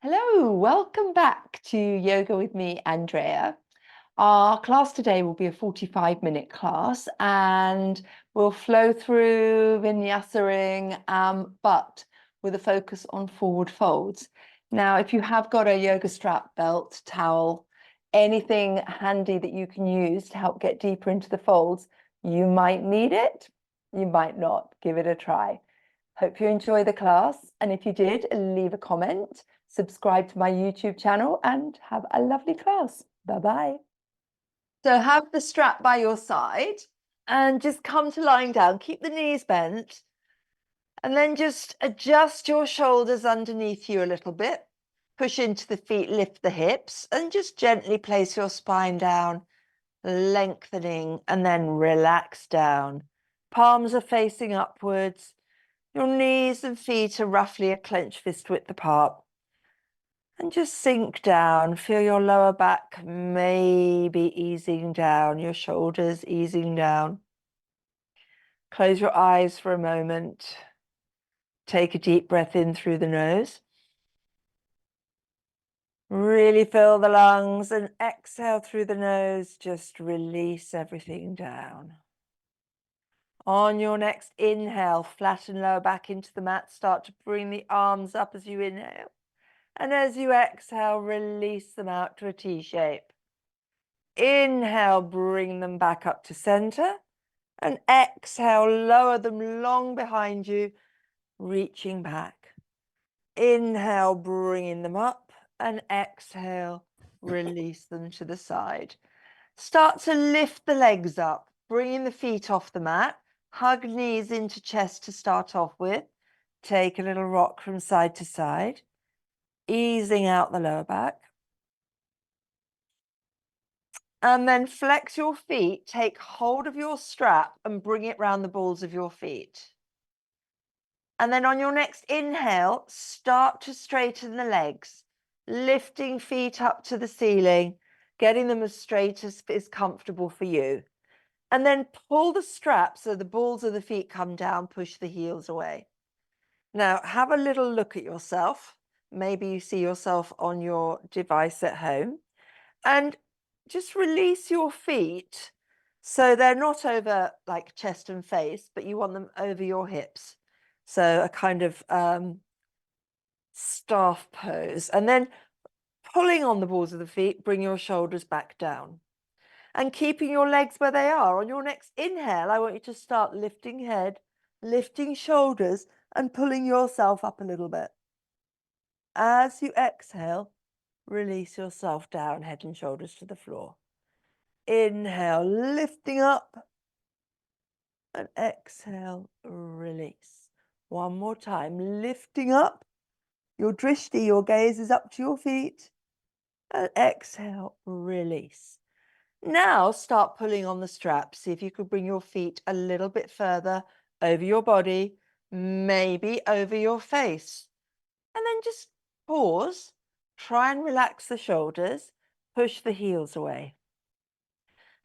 Hello, welcome back to Yoga with me, Andrea. Our class today will be a 45-minute class and we'll flow through Vinyasaing, but with a focus on forward folds. Now, if you have got a yoga strap, belt, towel, anything handy that you can use to help get deeper into the folds, you might need it, you might not. Give it a try. Hope you enjoy the class, and if you did, leave a comment, subscribe to my YouTube channel, and have a lovely class. Bye-bye. So have the strap by your side and just come to lying down. Keep the knees bent and then just adjust your shoulders underneath you a little bit. Push into the feet, lift the hips, and just gently place your spine down, lengthening, and then relax down. Palms are facing upwards. Your knees and feet are roughly a clenched fist width apart. And just sink down. Feel your lower back maybe easing down, your shoulders easing down. Close your eyes for a moment. Take a deep breath in through the nose. Really fill the lungs and exhale through the nose. Just release everything down. On your next inhale, flatten lower back into the mat. Start to bring the arms up as you inhale. And as you exhale, release them out to a T shape. Inhale, bring them back up to center. And exhale, lower them long behind you, reaching back. Inhale, bringing them up. And exhale, release them to the side. Start to lift the legs up, bringing the feet off the mat. Hug knees into chest to start off with. Take a little rock from side to side, easing out the lower back. And then flex your feet, take hold of your strap and bring it round the balls of your feet. And then on your next inhale, start to straighten the legs, lifting feet up to the ceiling, getting them as straight as is comfortable for you. And then pull the strap so the balls of the feet come down, push the heels away. Now have a little look at yourself. Maybe you see yourself on your device at home. And just release your feet so they're not over like chest and face, but you want them over your hips. So a kind of staff pose. And then pulling on the balls of the feet, bring your shoulders back down. And keeping your legs where they are. On your next inhale, I want you to start lifting head, lifting shoulders, and pulling yourself up a little bit. As you exhale, release yourself down, head and shoulders to the floor. Inhale, lifting up. And exhale, release. One more time, lifting up. Your drishti, your gaze is up to your feet. And exhale, release. Now start pulling on the strap. See if you could bring your feet a little bit further over your body, maybe over your face. And then just pause, try and relax the shoulders, push the heels away.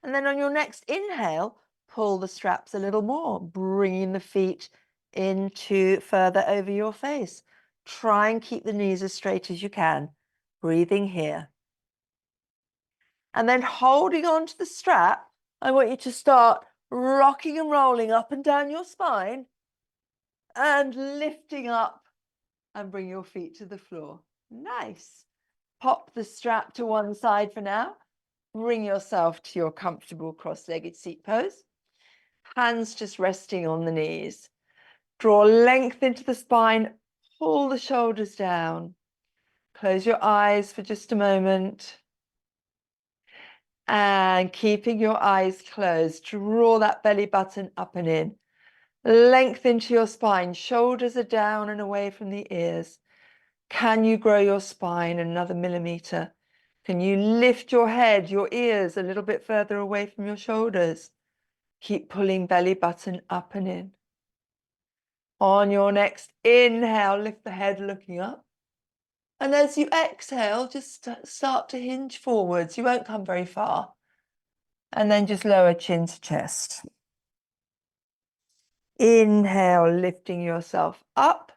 And then on your next inhale, pull the straps a little more, bringing the feet into further over your face. Try and keep the knees as straight as you can, breathing here. And then holding on to the strap, I want you to start rocking and rolling up and down your spine and lifting up and bring your feet to the floor. Nice. Pop the strap to one side for now. Bring yourself to your comfortable cross-legged seat pose. Hands just resting on the knees. Draw length into the spine. Pull the shoulders down. Close your eyes for just a moment. And keeping your eyes closed, draw that belly button up and in. Length into your spine. Shoulders are down and away from the ears. Can you grow your spine another millimeter? Can you lift your head, your ears a little bit further away from your shoulders? Keep pulling belly button up and in. On your next inhale, lift the head looking up. And as you exhale, just start to hinge forwards. You won't come very far. And then just lower chin to chest. Inhale, lifting yourself up.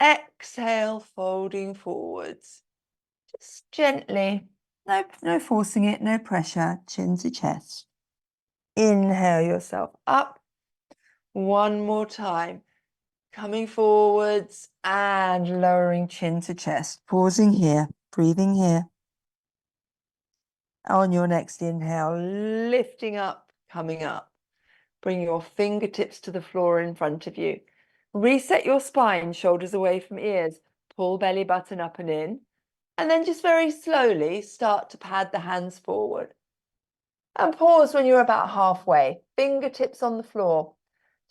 Exhale, folding forwards. Just gently. No forcing it, no pressure. Chin to chest. Inhale yourself up. One more time. Coming forwards and lowering chin to chest. Pausing here, breathing here. On your next inhale, lifting up, coming up. Bring your fingertips to the floor in front of you. Reset your spine, shoulders away from ears. Pull belly button up and in. And then just very slowly start to pad the hands forward. And pause when you're about halfway. Fingertips on the floor.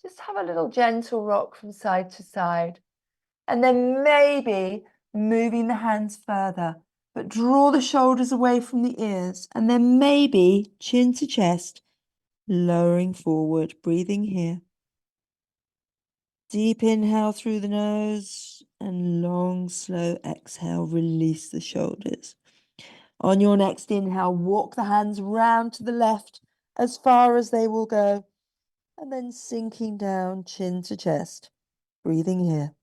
Just have a little gentle rock from side to side. And then maybe moving the hands further, but draw the shoulders away from the ears. And then maybe chin to chest, lowering forward, breathing here. Deep inhale through the nose and long, slow exhale, release the shoulders. On your next inhale, walk the hands round to the left as far as they will go. And then sinking down, chin to chest, breathing here.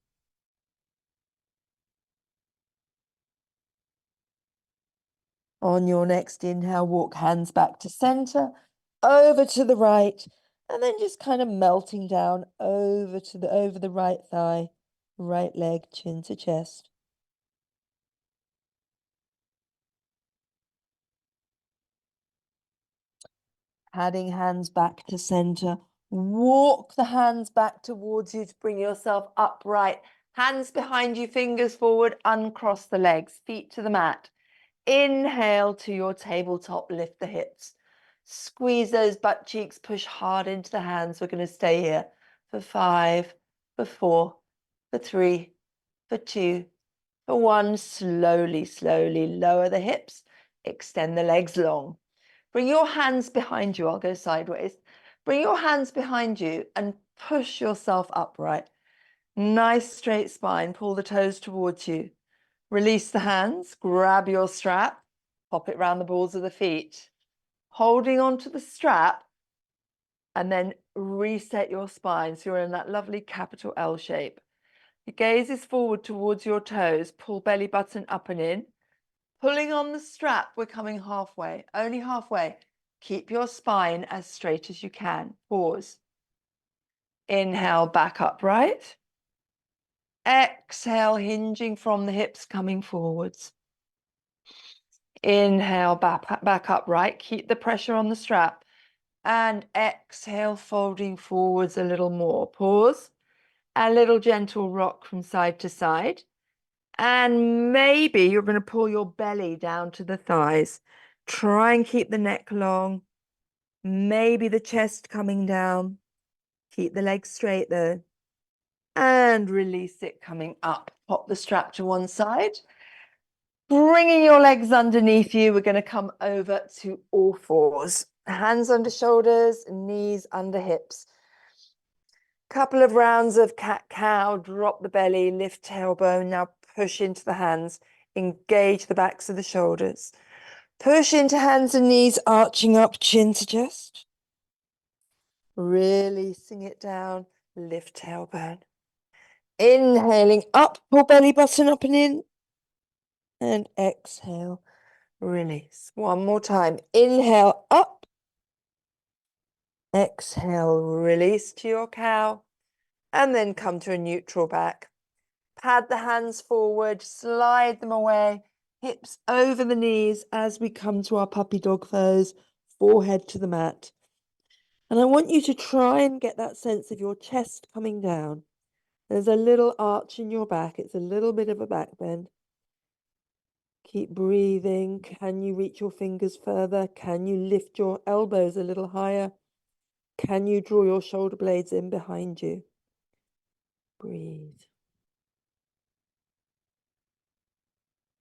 On your next inhale, walk hands back to center, over to the right, and then just kind of melting down over the right thigh, right leg, chin to chest. Padding hands back to center. Walk the hands back towards you to bring yourself upright. Hands behind you, fingers forward, uncross the legs, feet to the mat. Inhale to your tabletop, lift the hips. Squeeze those butt cheeks, push hard into the hands. We're going to stay here for 5, for 4, for 3, for 2, for 1. Slowly, slowly lower the hips. Extend the legs long. Bring your hands behind you. I'll go sideways. Bring your hands behind you and push yourself upright. Nice straight spine. Pull the toes towards you. Release the hands. Grab your strap. Pop it round the balls of the feet. Holding onto the strap. And then reset your spine. So you're in that lovely capital L shape. Your gaze is forward towards your toes. Pull belly button up and in. Pulling on the strap, we're coming halfway, only halfway. Keep your spine as straight as you can. Pause. Inhale, back upright. Exhale, hinging from the hips, coming forwards. Inhale, back upright. Keep the pressure on the strap. And exhale, folding forwards a little more. Pause. A little gentle rock from side to side. And maybe you're going to pull your belly down to the thighs. Try and keep the neck long. Maybe the chest coming down. Keep the legs straight though. And release it coming up. Pop the strap to one side. Bringing your legs underneath you, we're going to come over to all fours. Hands under shoulders, knees under hips. Couple of rounds of cat-cow, drop the belly, lift tailbone, now push into the hands, engage the backs of the shoulders. Push into hands and knees, arching up, chin to chest. Releasing it down, lift tailbone. Inhaling up, pull belly button up and in. And exhale, release. One more time. Inhale, up. Exhale, release to your cow. And then come to a neutral back. Pad the hands forward, slide them away, hips over the knees as we come to our puppy dog pose, forehead to the mat. And I want you to try and get that sense of your chest coming down. There's a little arch in your back. It's a little bit of a back bend. Keep breathing. Can you reach your fingers further? Can you lift your elbows a little higher? Can you draw your shoulder blades in behind you? Breathe.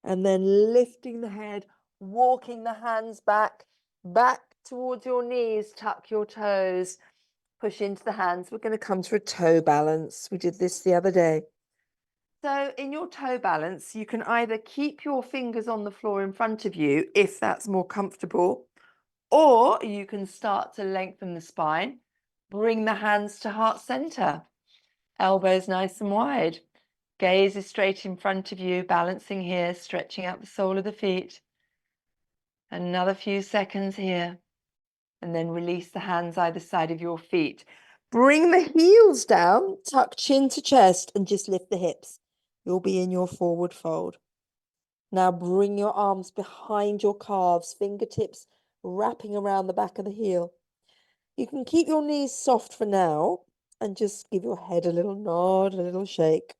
And then lifting the head, walking the hands back towards your knees, tuck your toes, push into the hands. We're going to come to a toe balance. We did this the other day. So in your toe balance, you can either keep your fingers on the floor in front of you, if that's more comfortable, or you can start to lengthen the spine, bring the hands to heart center, elbows nice and wide. Gaze is straight in front of you, balancing here, stretching out the sole of the feet. Another few seconds here. And then release the hands either side of your feet. Bring the heels down, tuck chin to chest, and just lift the hips. You'll be in your forward fold. Now bring your arms behind your calves, fingertips wrapping around the back of the heel. You can keep your knees soft for now and just give your head a little nod, a little shake.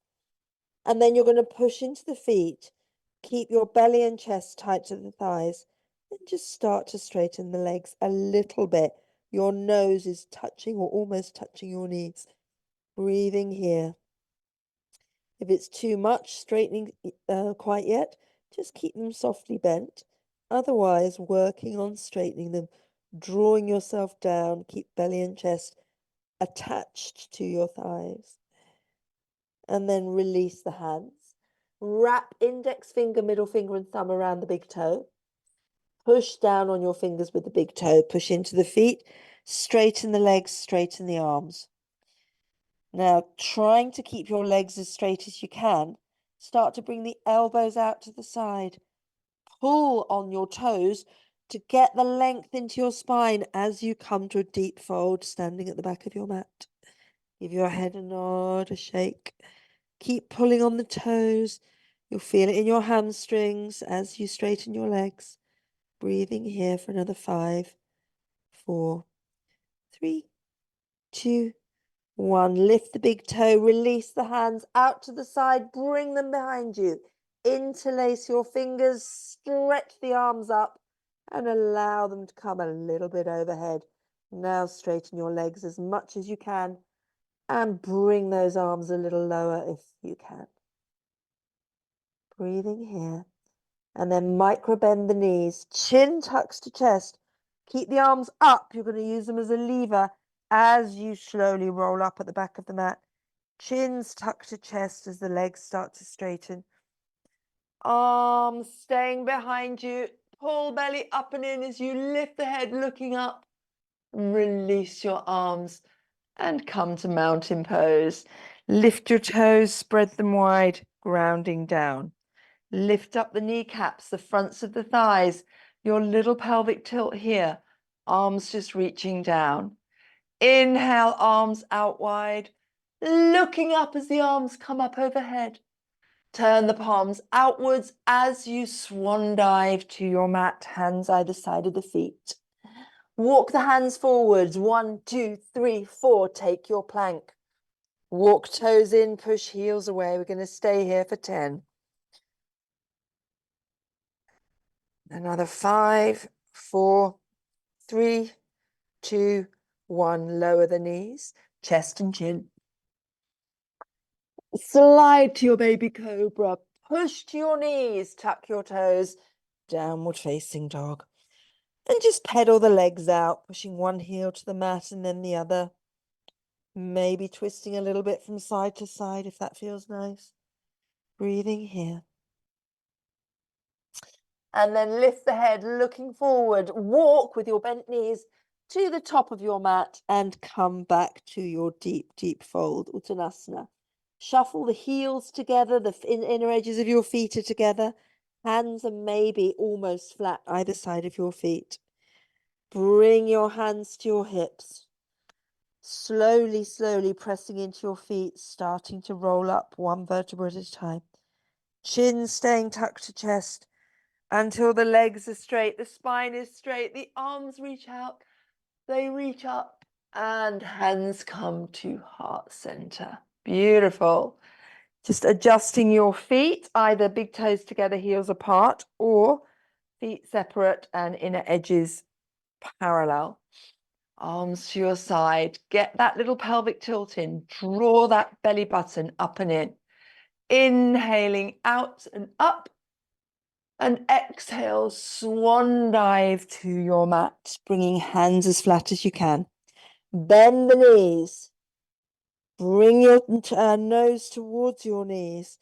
And then you're going to push into the feet. Keep your belly and chest tight to the thighs. And just start to straighten the legs a little bit. Your nose is touching or almost touching your knees. Breathing here. If it's too much straightening quite yet, just keep them softly bent. Otherwise, working on straightening them, drawing yourself down, keep belly and chest attached to your thighs. And then release the hands. Wrap index finger, middle finger, and thumb around the big toe. Push down on your fingers with the big toe. Push into the feet. Straighten the legs, straighten the arms. Now, trying to keep your legs as straight as you can, start to bring the elbows out to the side. Pull on your toes to get the length into your spine as you come to a deep fold, standing at the back of your mat. Give your head a nod, a shake. Keep pulling on the toes. You'll feel it in your hamstrings as you straighten your legs. Breathing here for another 5, 4, 3, 2, 1. Lift the big toe, release the hands out to the side, bring them behind you. Interlace your fingers, stretch the arms up and allow them to come a little bit overhead. Now straighten your legs as much as you can and bring those arms a little lower if you can. Breathing here. And then micro bend the knees, chin tucks to chest. Keep the arms up. You're going to use them as a lever as you slowly roll up at the back of the mat. Chins tucked to chest as the legs start to straighten. Arms staying behind you. Pull belly up and in as you lift the head looking up. Release your arms and come to mountain pose. Lift your toes, spread them wide, grounding down. Lift up the kneecaps, the fronts of the thighs, your little pelvic tilt here. Arms just reaching down. Inhale, arms out wide, looking up as the arms come up overhead. Turn the palms outwards as you swan dive to your mat, hands either side of the feet. Walk the hands forwards, 1, 2, 3, 4, take your plank. Walk toes in, push heels away. We're going to stay here for 10. Another 5, 4, 3, 2, 1. Lower the knees, chest and chin. Slide to your baby cobra. Push to your knees, tuck your toes. Downward facing dog. And just pedal the legs out, pushing one heel to the mat and then the other. Maybe twisting a little bit from side to side if that feels nice. Breathing here. And then lift the head, looking forward. Walk with your bent knees to the top of your mat and come back to your deep, deep fold, Uttanasana. Shuffle the heels together, the inner edges of your feet are together. Hands are maybe almost flat either side of your feet. Bring your hands to your hips. Slowly, slowly pressing into your feet, starting to roll up one vertebra at a time. Chin staying tucked to chest until the legs are straight, the spine is straight, the arms reach out, they reach up, and hands come to heart center. Beautiful. Just adjusting your feet, either big toes together, heels apart, or feet separate and inner edges parallel. Arms to your side. Get that little pelvic tilt in. Draw that belly button up and in. Inhaling out and up. And exhale, swan dive to your mat, bringing hands as flat as you can. Bend the knees. Bring your nose towards your knees.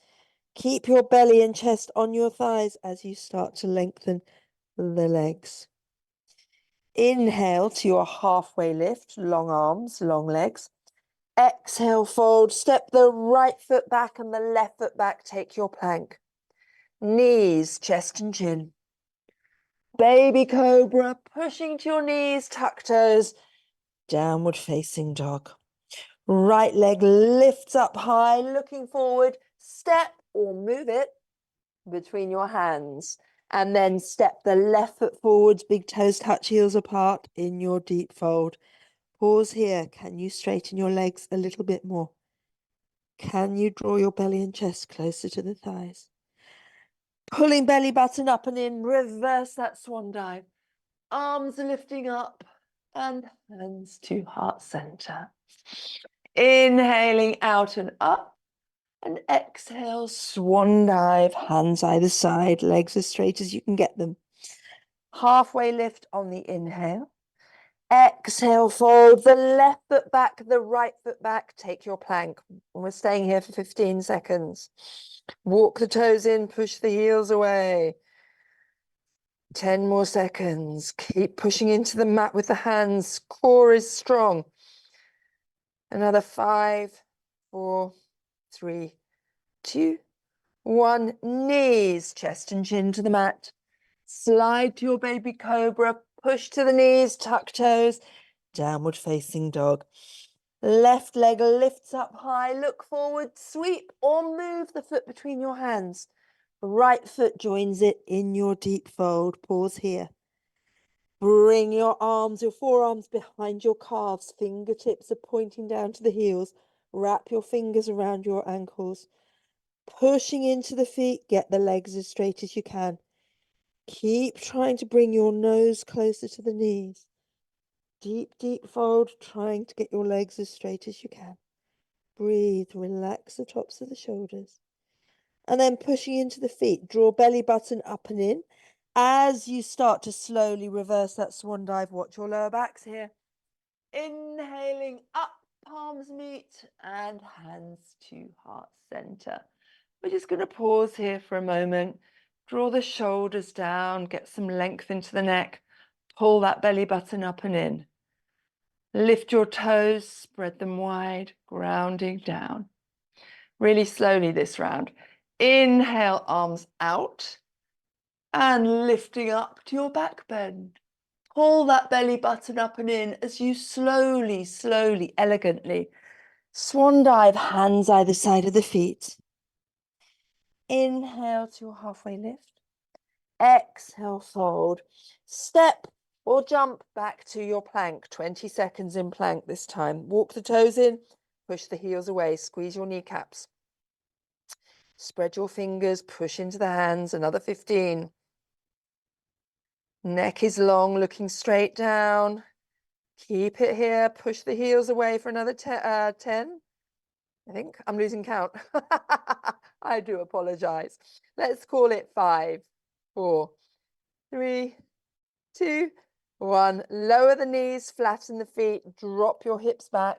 Keep your belly and chest on your thighs as you start to lengthen the legs. Inhale to your halfway lift, long arms, long legs. Exhale, fold. Step the right foot back and the left foot back. Take your plank. Knees, chest and chin. Baby cobra, pushing to your knees, tuck toes. Downward facing dog. Right leg lifts up high, looking forward. Step or move it between your hands. And then step the left foot forwards, big toes touch heels apart in your deep fold. Pause here. Can you straighten your legs a little bit more? Can you draw your belly and chest closer to the thighs? Pulling belly button up and in, reverse that swan dive. Arms are lifting up and hands to heart center. Inhaling out and up, and exhale, swan dive, hands either side, legs as straight as you can get them. Halfway lift on the inhale. Exhale, fold the left foot back, the right foot back. Take your plank. We're staying here for 15 seconds. Walk the toes in, push the heels away. 10 more seconds. Keep pushing into the mat with the hands. Core is strong. Another 5, 4, 3, 2, 1. Knees, chest and chin to the mat. Slide to your baby cobra. Push to the knees, tuck toes. Downward facing dog. Left leg lifts up high. Look forward, sweep or move the foot between your hands. Right foot joins it in your deep fold. Pause here. Bring your arms, your forearms behind your calves. Fingertips are pointing down to the heels. Wrap your fingers around your ankles. Pushing into the feet. Get the legs as straight as you can. Keep trying to bring your nose closer to the knees. Deep, deep fold, trying to get your legs as straight as you can. Breathe, relax the tops of the shoulders. And then pushing into the feet, draw belly button up and in. As you start to slowly reverse that swan dive, watch your lower backs here. Inhaling up, palms meet, and hands to heart center. We're just going to pause here for a moment. Draw the shoulders down, get some length into the neck. Pull that belly button up and in. Lift your toes, spread them wide, grounding down. Really slowly this round. Inhale, arms out and lifting up to your back bend. Pull that belly button up and in as you slowly, slowly, elegantly swan dive, hands either side of the feet. Inhale to your halfway lift. Exhale, fold. Step or jump back to your plank. 20 seconds in plank this time. Walk the toes in, push the heels away, squeeze your kneecaps. Spread your fingers, push into the hands, another 15. Neck is long, looking straight down. Keep it here, push the heels away for another 10. I think I'm losing count. I do apologize. Let's call it 5, 4, 3, 2, 1. Lower the knees, flatten the feet, drop your hips back.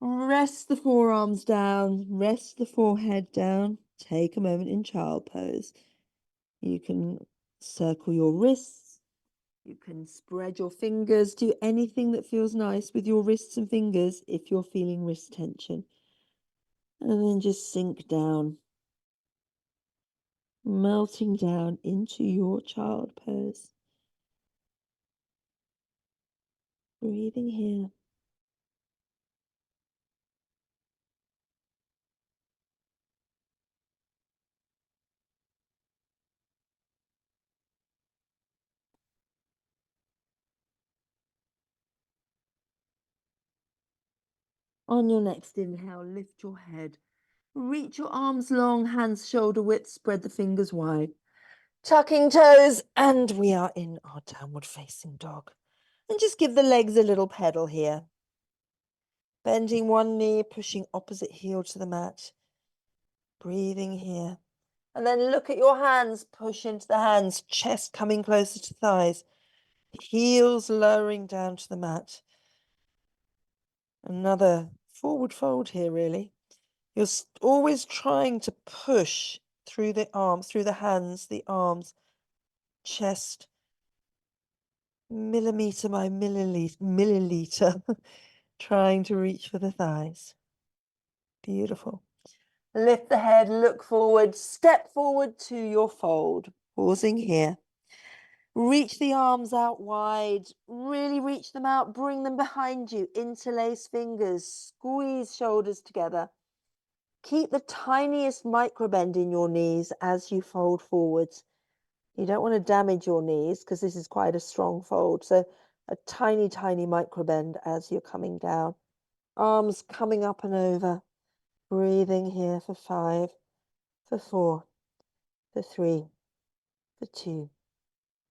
Rest the forearms down, rest the forehead down. Take a moment in child pose. You can circle your wrists. You can spread your fingers. Do anything that feels nice with your wrists and fingers if you're feeling wrist tension. And then just sink down, melting down into your child pose. Breathing here. On your next inhale, lift your head. Reach your arms long, hands shoulder width, spread the fingers wide. Tucking toes, and we are in our downward facing dog. And just give the legs a little pedal here. Bending one knee, pushing opposite heel to the mat. Breathing here. And then look at your hands, push into the hands, chest coming closer to thighs. Heels lowering down to the mat. Another forward fold here, really. You're always trying to push through the arms, through the hands, the arms, chest, millimeter by milliliter. Trying to reach for the thighs. Beautiful. Lift the head, look forward, step forward to your fold. Pausing here. Reach the arms out wide, really reach them out, bring them behind you, interlace fingers, squeeze shoulders together. Keep the tiniest micro bend in your knees as you fold forwards. You don't want to damage your knees because this is quite a strong fold. So a tiny, tiny micro bend as you're coming down. Arms coming up and over. Breathing here for 5, for 4, for 3, for 2,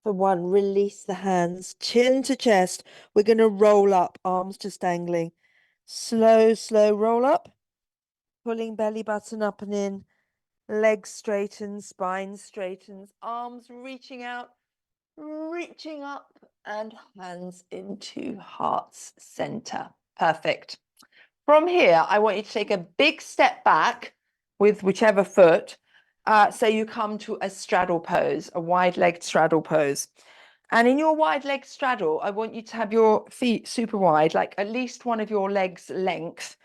for 1. Release the hands, chin to chest. We're going to roll up, arms just dangling. Slow, slow roll up. Pulling belly button up and in. Legs straighten, spine straightens, arms reaching out, reaching up, and hands into heart's center. Perfect. From here, I want you to take a big step back with whichever foot. So you come to a straddle pose, a wide-legged straddle pose. And in your wide-legged straddle, I want you to have your feet super wide, like at least one of your legs' length.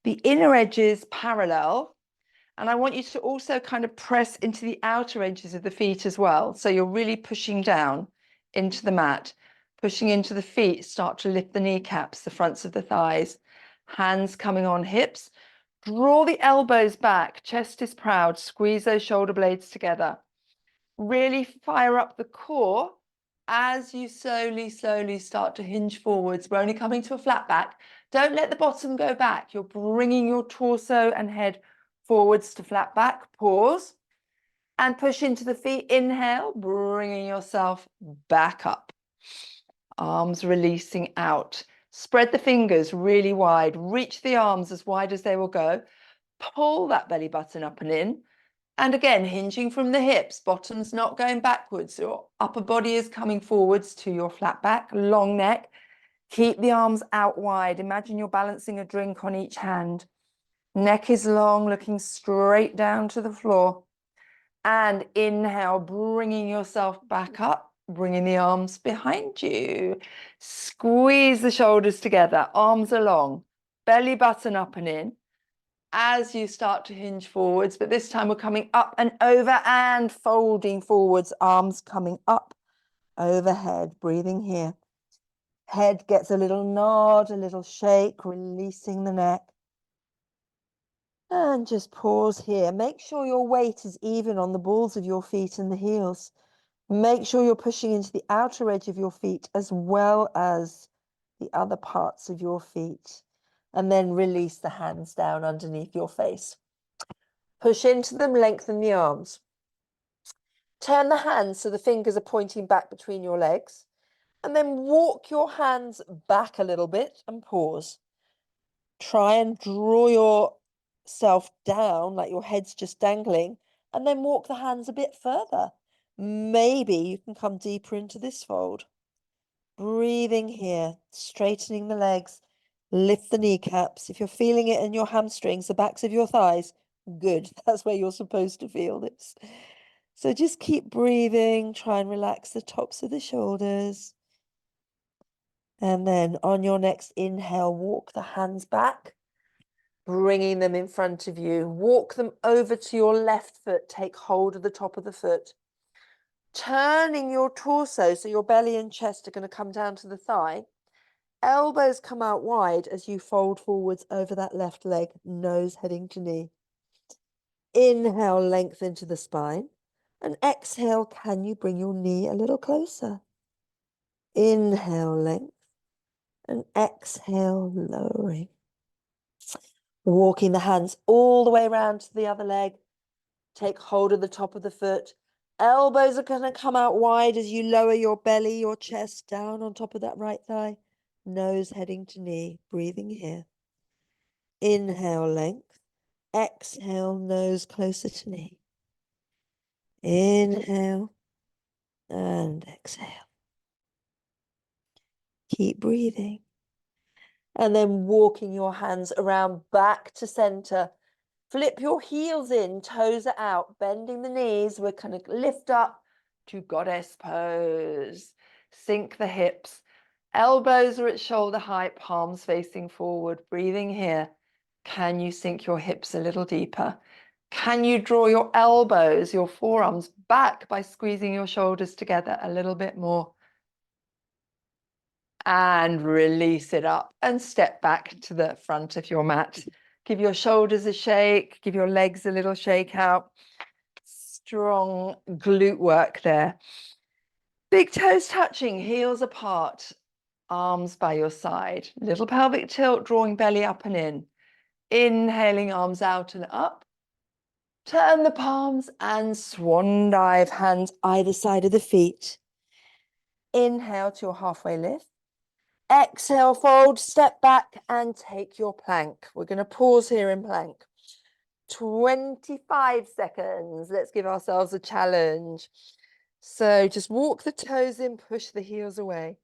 The inner edges parallel. And I want you to also kind of press into the outer edges of the feet as well. So you're really pushing down into the mat, pushing into the feet, start to lift the kneecaps, the fronts of the thighs, hands coming on hips. Draw the elbows back, chest is proud, squeeze those shoulder blades together. Really fire up the core as you slowly, slowly start to hinge forwards. We're only coming to a flat back. Don't let the bottom go back. You're bringing your torso and head forwards to flat back. Pause and push into the feet. Inhale, bringing yourself back up. Arms releasing out. Spread the fingers really wide. Reach the arms as wide as they will go. Pull that belly button up and in. And again, hinging from the hips, bottom's not going backwards. Your upper body is coming forwards to your flat back, long neck. Keep the arms out wide. Imagine you're balancing a drink on each hand. Neck is long, looking straight down to the floor. And inhale, bringing yourself back up, bringing the arms behind you. Squeeze the shoulders together, arms along, belly button up and in. As you start to hinge forwards, but this time we're coming up and over and folding forwards, arms coming up, overhead, breathing here. Head gets a little nod, a little shake, releasing the neck. And just pause here. Make sure your weight is even on the balls of your feet and the heels. Make sure you're pushing into the outer edge of your feet as well as the other parts of your feet. And then release the hands down underneath your face. Push into them, lengthen the arms. Turn the hands so the fingers are pointing back between your legs. And then walk your hands back a little bit and pause. Try and draw yourself down like your head's just dangling. And then walk the hands a bit further. Maybe you can come deeper into this fold. Breathing here, straightening the legs. Lift the kneecaps. If you're feeling it in your hamstrings, the backs of your thighs, good. That's where you're supposed to feel this. So just keep breathing. Try and relax the tops of the shoulders. And then on your next inhale, walk the hands back, bringing them in front of you. Walk them over to your left foot. Take hold of the top of the foot. Turning your torso, so your belly and chest are going to come down to the thigh. Elbows come out wide as you fold forwards over that left leg, nose heading to knee. Inhale, lengthen to the spine. And exhale, can you bring your knee a little closer? Inhale, length. And exhale, lowering. Walking the hands all the way around to the other leg. Take hold of the top of the foot. Elbows are going to come out wide as you lower your belly, your chest down on top of that right thigh. Nose heading to knee, breathing here. Inhale, length. Exhale, nose closer to knee. Inhale and exhale. Keep breathing. And then walking your hands around back to center. Flip your heels in, toes are out, bending the knees. We're going to lift up to goddess pose. Sink the hips. Elbows are at shoulder height, palms facing forward, breathing here. Can you sink your hips a little deeper? Can you draw your elbows, your forearms back by squeezing your shoulders together a little bit more? And release it up and step back to the front of your mat. Give your shoulders a shake, give your legs a little shake out. Strong glute work there. Big toes touching, heels apart, arms by your side. Little pelvic tilt, drawing belly up and in. Inhaling, arms out and up. Turn the palms and swan dive, hands either side of the feet. Inhale to your halfway lift. Exhale, fold, step back and take your plank. We're going to pause here in plank. 25 seconds. Let's give ourselves a challenge. So just walk the toes in, push the heels away.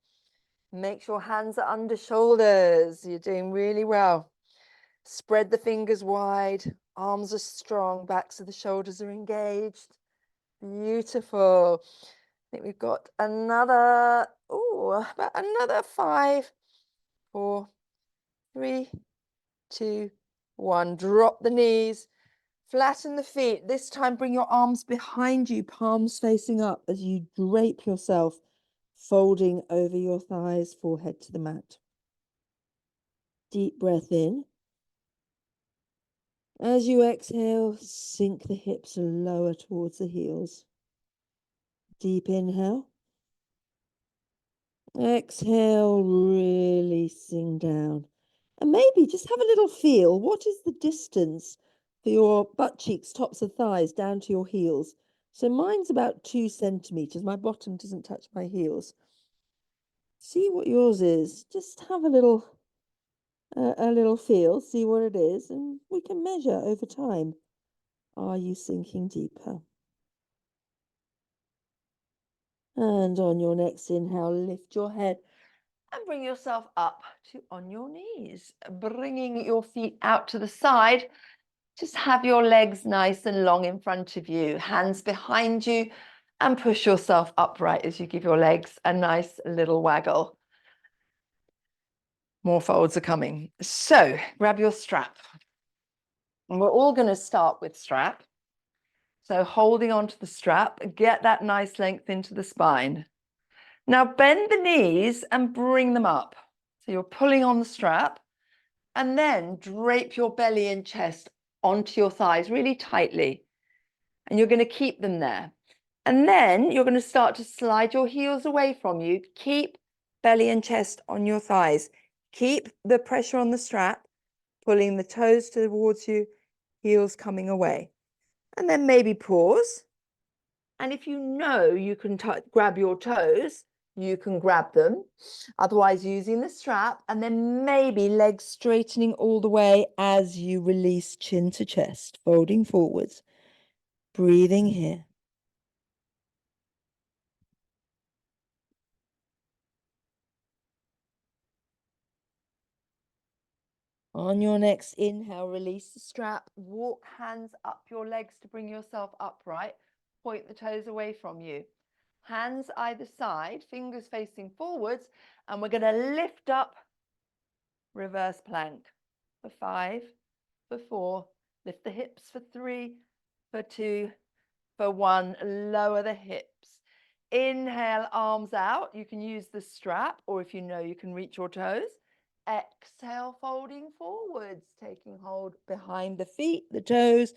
Make sure hands are under shoulders. You're doing really well. Spread the fingers wide. Arms are strong. Backs of the shoulders are engaged. Beautiful. I think we've got another, about another 5, 4, 3, 2, 1. Drop the knees. Flatten the feet. This time, bring your arms behind you, palms facing up as you drape yourself, folding over your thighs, forehead to the mat. Deep breath in. As you exhale, sink the hips lower towards the heels. Deep inhale. Exhale, releasing down. And maybe just have a little feel. What is the distance for your butt cheeks, tops of thighs, down to your heels? So mine's about 2 centimeters. My bottom doesn't touch my heels. See what yours is. Just have a little feel, see what it is, and we can measure over time. Are you sinking deeper? And on your next inhale, lift your head and bring yourself up to on your knees, bringing your feet out to the side. Just have your legs nice and long in front of you, hands behind you, and push yourself upright as you give your legs a nice little waggle. More folds are coming. So grab your strap. And we're all going to start with strap. So holding onto the strap, get that nice length into the spine. Now bend the knees and bring them up. So you're pulling on the strap and then drape your belly and chest onto your thighs really tightly. And you're going to keep them there. And then you're going to start to slide your heels away from you. Keep belly and chest on your thighs. Keep the pressure on the strap, pulling the toes towards you, heels coming away. And then maybe pause. And if you know you can grab your toes, you can grab them. Otherwise, using the strap, and then maybe legs straightening all the way as you release chin to chest, folding forwards, breathing here. On your next inhale, release the strap, walk hands up your legs to bring yourself upright, point the toes away from you. Hands either side, fingers facing forwards, and we're going to lift up, reverse plank for 5, for 4, lift the hips for 3, for 2, for 1, lower the hips. Inhale, arms out. You can use the strap, or if you know, you can reach your toes. Exhale, folding forwards, taking hold behind the feet, the toes,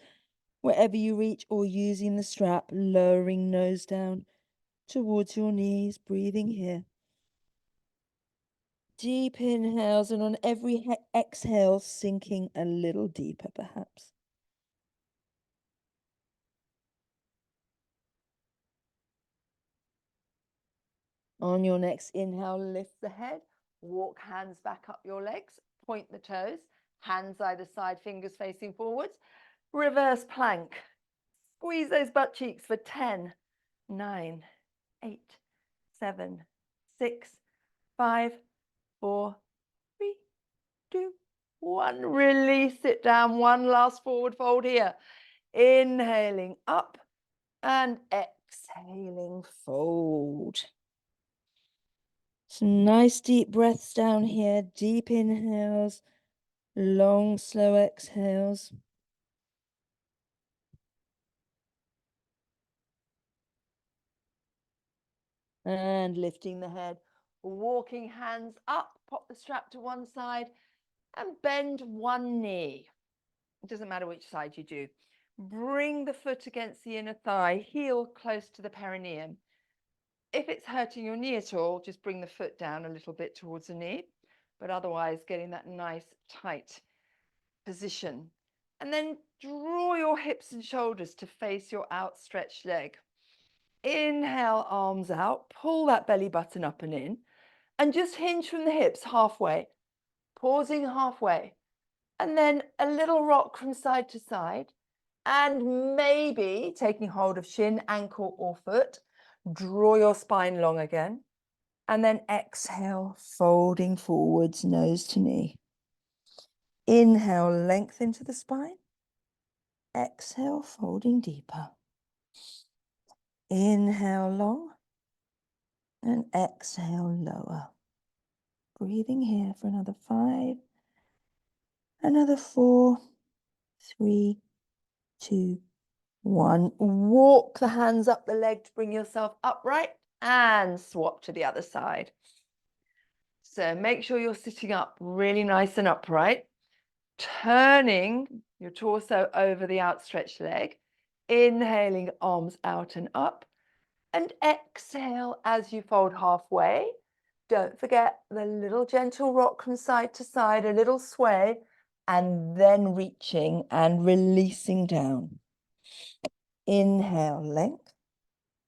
wherever you reach, or using the strap, lowering nose down towards your knees, breathing here. Deep inhales, and on every exhale, sinking a little deeper, perhaps. On your next inhale, lift the head, walk hands back up your legs, point the toes, hands either side, fingers facing forwards, reverse plank. Squeeze those butt cheeks for 10, 9, 8, 7, 6, 5, 4, 3, 2, 1. Release it down. One last forward fold here. Inhaling up and exhaling, fold. Some nice deep breaths down here, deep inhales, long, slow exhales. And lifting the head, walking hands up, pop the strap to one side and bend one knee. It doesn't matter which side you do. Bring the foot against the inner thigh, heel close to the perineum. If it's hurting your knee at all, just bring the foot down a little bit towards the knee, but otherwise getting that nice tight position. And then draw your hips and shoulders to face your outstretched leg. Inhale, arms out, pull that belly button up and in, and just hinge from the hips halfway, pausing halfway, and then a little rock from side to side, and maybe taking hold of shin, ankle, or foot. Draw your spine long again, and then exhale, folding forwards, nose to knee. Inhale, lengthen to the spine. Exhale, folding deeper. Inhale, long, and exhale, lower. Breathing here for another 5, another 4, 3, 2, 1. Walk the hands up the leg to bring yourself upright and swap to the other side. So make sure you're sitting up really nice and upright, turning your torso over the outstretched leg, inhaling arms out and up, and exhale as you fold halfway. Don't forget the little gentle rock from side to side, a little sway, and then reaching and releasing down. Inhale, length,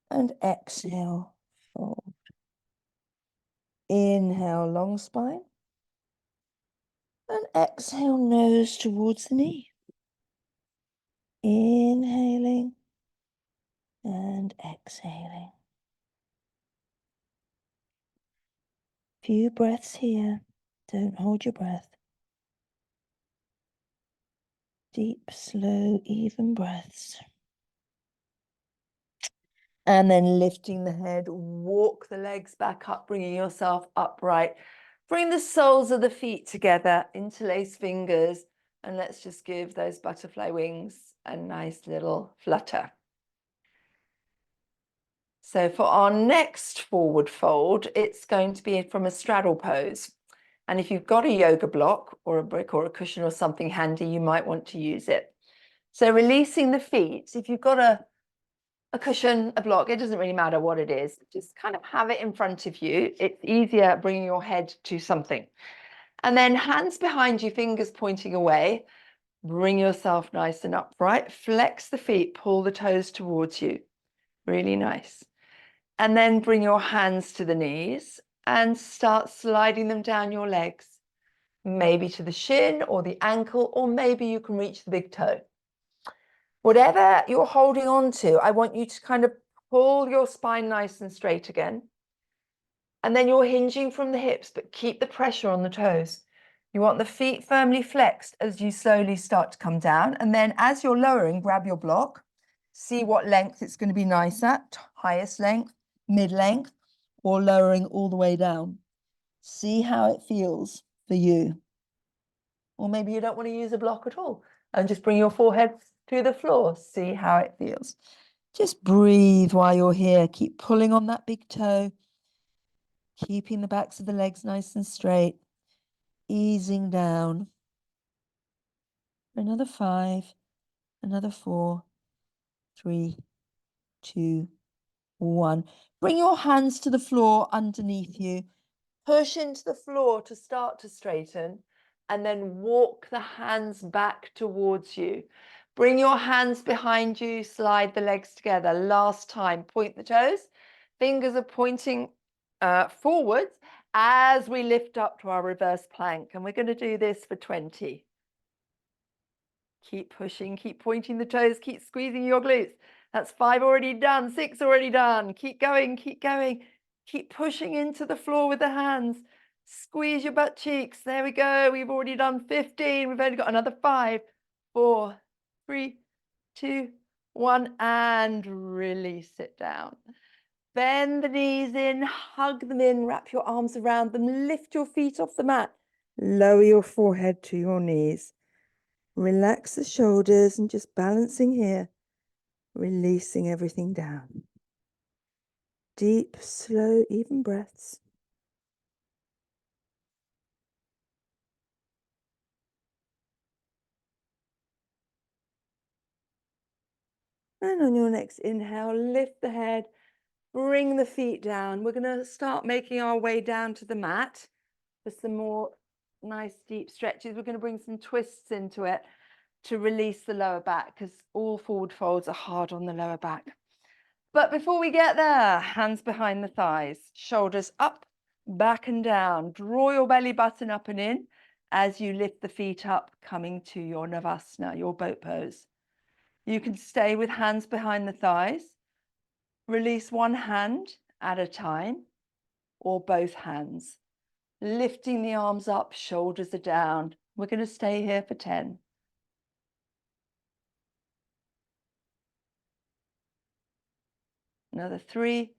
and exhale, fold. Inhale, long spine, and exhale, nose towards the knee. Inhaling and exhaling. Few breaths here. Don't hold your breath. Deep, slow, even breaths. And then lifting the head, walk the legs back up, bringing yourself upright. Bring the soles of the feet together, interlace fingers, and let's just give those butterfly wings a nice little flutter. So for our next forward fold, it's going to be from a straddle pose. And if you've got a yoga block or a brick or a cushion or something handy, you might want to use it. So releasing the feet, if you've got a cushion, a block, it doesn't really matter what it is, just kind of have it in front of you. It's easier bringing your head to something. And then hands behind you, fingers pointing away. Bring yourself nice and upright. Flex the feet, pull the toes towards you. Really nice. And then bring your hands to the knees and start sliding them down your legs, maybe to the shin or the ankle, or maybe you can reach the big toe. Whatever you're holding on to, I want you to kind of pull your spine nice and straight again. And then you're hinging from the hips, but keep the pressure on the toes. You want the feet firmly flexed as you slowly start to come down. And then as you're lowering, grab your block. See what length it's going to be nice at, highest length, mid-length, or lowering all the way down. See how it feels for you. Or maybe you don't want to use a block at all and just bring your forehead to the floor. See how it feels. Just breathe while you're here. Keep pulling on that big toe. Keeping the backs of the legs nice and straight. Easing down. Another 5, another 4, 3, 2, 1. Bring your hands to the floor underneath you. Push into the floor to start to straighten, and then walk the hands back towards you. Bring your hands behind you, slide the legs together. Last time, point the toes. Fingers are pointing forwards as we lift up to our reverse plank. And we're going to do this for 20. Keep pushing, keep pointing the toes, keep squeezing your glutes. That's 5 already done, 6 already done. Keep going, keep going. Keep pushing into the floor with the hands. Squeeze your butt cheeks. There we go. We've already done 15. We've only got another 5, 4, 3, 2, 1, and release it down. Bend the knees in, hug them in, wrap your arms around them, lift your feet off the mat. Lower your forehead to your knees. Relax the shoulders and just balancing here, releasing everything down. Deep, slow, even breaths. And on your next inhale, lift the head, bring the feet down. We're going to start making our way down to the mat for some more nice deep stretches. We're going to bring some twists into it to release the lower back because all forward folds are hard on the lower back. But before we get there, hands behind the thighs, shoulders up, back and down. Draw your belly button up and in as you lift the feet up, coming to your Navasana, your boat pose. You can stay with hands behind the thighs. Release one hand at a time or both hands. Lifting the arms up, shoulders are down. We're going to stay here for 10. Another 3,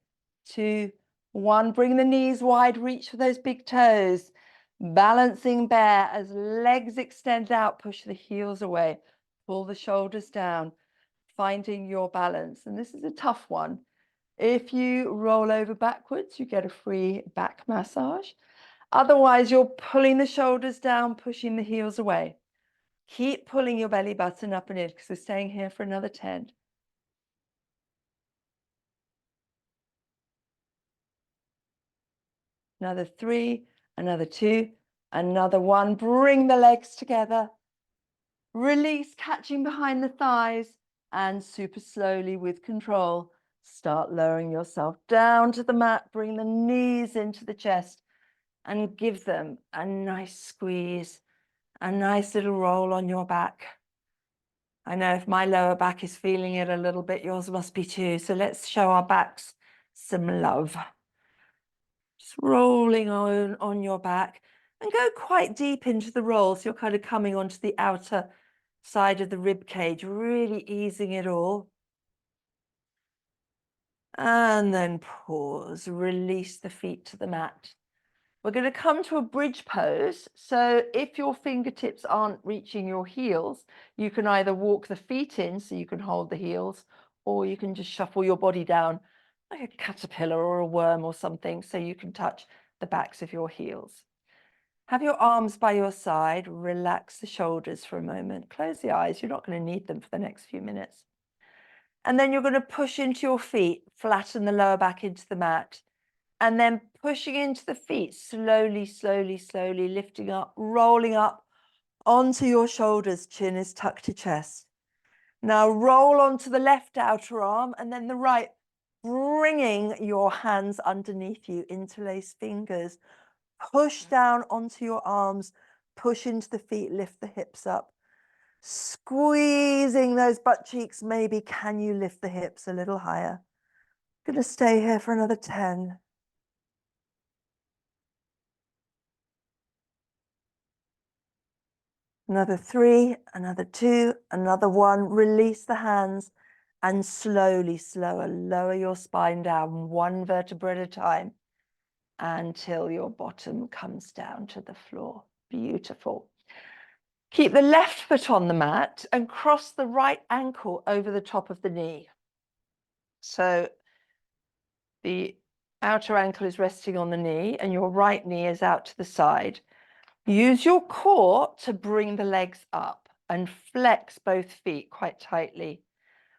2, 1. Bring the knees wide, reach for those big toes. Balancing bear as legs extend out, push the heels away. Pull the shoulders down, finding your balance. And this is a tough one. If you roll over backwards, you get a free back massage. Otherwise, you're pulling the shoulders down, pushing the heels away. Keep pulling your belly button up and in because we're staying here for another 10. Another 3, another 2, another 1. Bring the legs together. Release, catching behind the thighs, and super slowly with control, start lowering yourself down to the mat. Bring the knees into the chest and give them a nice squeeze, a nice little roll on your back. I know if my lower back is feeling it a little bit, yours must be too. So let's show our backs some love. Just rolling on your back and go quite deep into the roll. So you're kind of coming onto the outer side of the rib cage, really easing it all. And then pause, release the feet to the mat. We're going to come to a bridge pose. So if your fingertips aren't reaching your heels, you can either walk the feet in so you can hold the heels, or you can just shuffle your body down like a caterpillar or a worm or something so you can touch the backs of your heels. Have your arms by your side, relax the shoulders for a moment, close the eyes, you're not going to need them for the next few minutes. And then you're going to push into your feet, flatten the lower back into the mat, and then pushing into the feet, slowly, slowly, slowly lifting up, rolling up onto your shoulders, chin is tucked to chest. Now roll onto the left outer arm and then the right, bringing your hands underneath you, interlace fingers, push down onto your arms, push into the feet, lift the hips up, squeezing those butt cheeks. Maybe can you lift the hips a little higher? I'm going to stay here for another 10. Another 3, another 2, another 1. Release the hands and slowly, slower, lower your spine down 1 vertebra at a time until your bottom comes down to the floor. Beautiful. Keep the left foot on the mat and cross the right ankle over the top of the knee. So the outer ankle is resting on the knee and your right knee is out to the side. Use your core to bring the legs up and flex both feet quite tightly.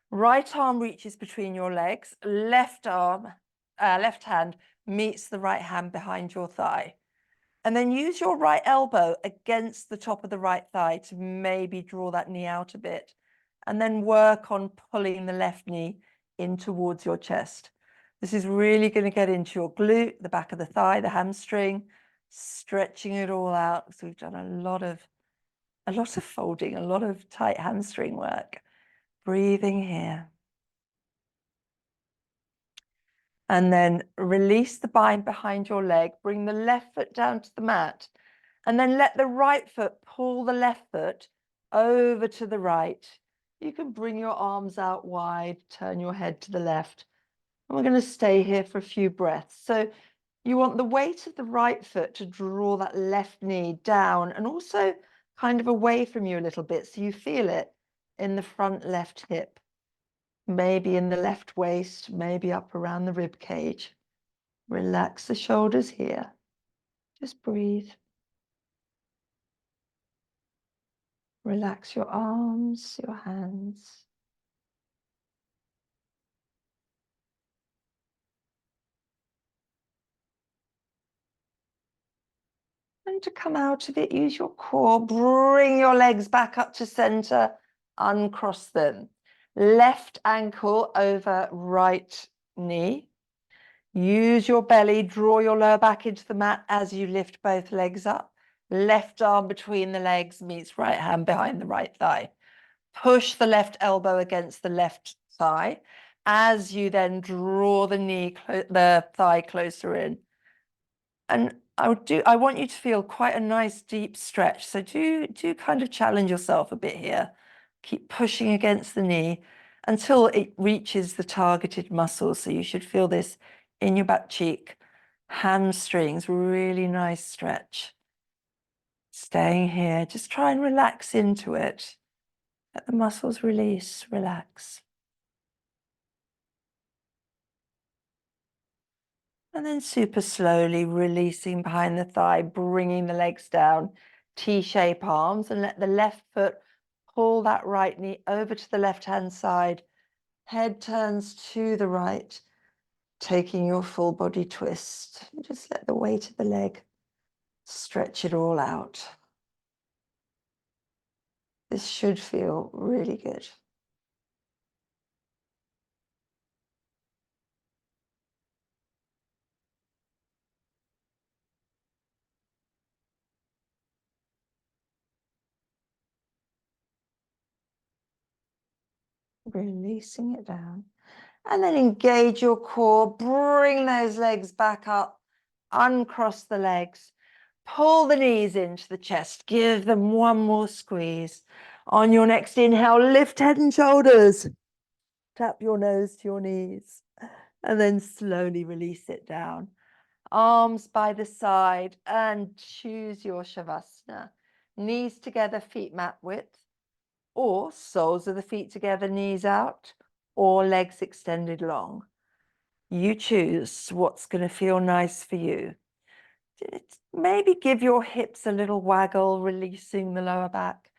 Right arm reaches between your legs, left hand meets the right hand behind your thigh. And then use your right elbow against the top of the right thigh to maybe draw that knee out a bit. And then work on pulling the left knee in towards your chest. This is really going to get into your glute, the back of the thigh, the hamstring, stretching it all out. So we've done a lot of folding, a lot of tight hamstring work. Breathing here. And then release the bind behind your leg. Bring the left foot down to the mat. And then let the right foot pull the left foot over to the right. You can bring your arms out wide, turn your head to the left. And we're going to stay here for a few breaths. So you want the weight of the right foot to draw that left knee down and also kind of away from you a little bit, so you feel it in the front left hip, maybe in the left waist, maybe up around the rib cage. Relax the shoulders here. Just breathe. Relax your arms, your hands. And to come out of it, use your core. Bring your legs back up to center. Uncross them. Left ankle over right knee. Use your belly. Draw your lower back into the mat as you lift both legs up. Left arm between the legs meets right hand behind the right thigh. Push the left elbow against the left thigh as you then draw the thigh closer in. And I want you to feel quite a nice deep stretch. So do kind of challenge yourself a bit here. Keep pushing against the knee until it reaches the targeted muscles. So you should feel this in your back cheek, hamstrings, really nice stretch. Staying here, just try and relax into it. Let the muscles release, relax. And then super slowly releasing behind the thigh, bringing the legs down, T-shape arms, and let the left foot pull that right knee over to the left-hand side. Head turns to the right, taking your full body twist. Just let the weight of the leg stretch it all out. This should feel really good. Releasing it down. And then engage your core, bring those legs back up, uncross the legs, pull the knees into the chest, give them one more squeeze. On your next inhale, lift head and shoulders, tap your nose to your knees, and then slowly release it down. Arms by the side and choose your Shavasana. Knees together, feet mat width, or soles of the feet together, knees out, or legs extended long. You choose what's going to feel nice for you. Maybe give your hips a little waggle, releasing the lower back.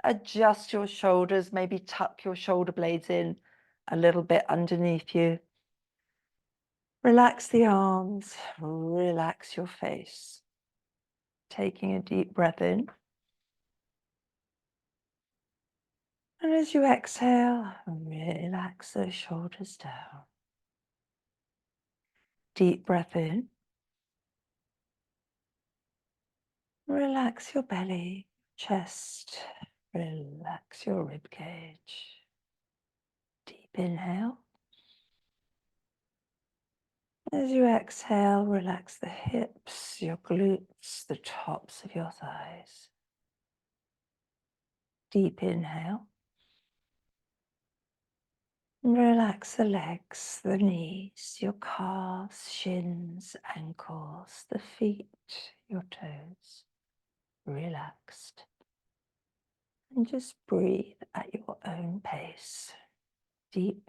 Adjust your shoulders, maybe tuck your shoulder blades in a little bit underneath you. Relax the arms, relax your face. Taking a deep breath in. And as you exhale, relax those shoulders down. Deep breath in. Relax your belly, chest. Relax your rib cage. Deep inhale. As you exhale, relax the hips, your glutes, the tops of your thighs. Deep inhale. Relax the legs, the knees, your calves, shins, ankles, the feet, your toes. Relaxed. And just breathe at your own pace. Deep,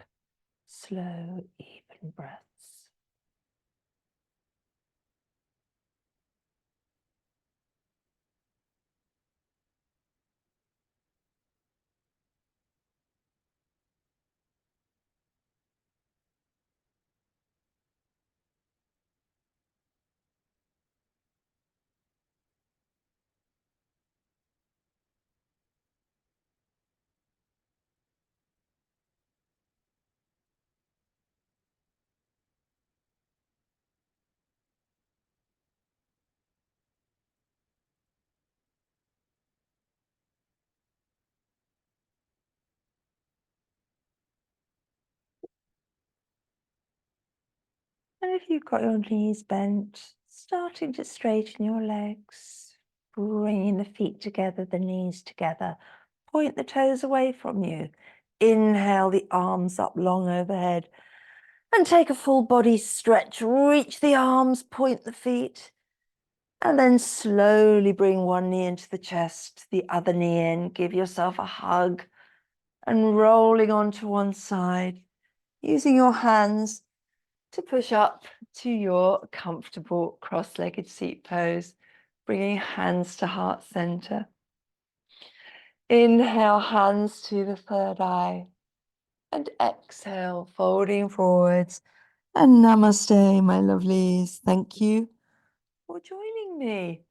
slow, even breaths. And if you've got your knees bent, starting to straighten your legs, bringing the feet together, the knees together. Point the toes away from you. Inhale the arms up long overhead. And take a full body stretch. Reach the arms, point the feet. And then slowly bring one knee into the chest, the other knee in. Give yourself a hug and rolling onto one side, using your hands to push up to your comfortable cross-legged seat pose, bringing hands to heart center. Inhale, hands to the third eye, and exhale, folding forwards. And namaste, my lovelies. Thank you for joining me.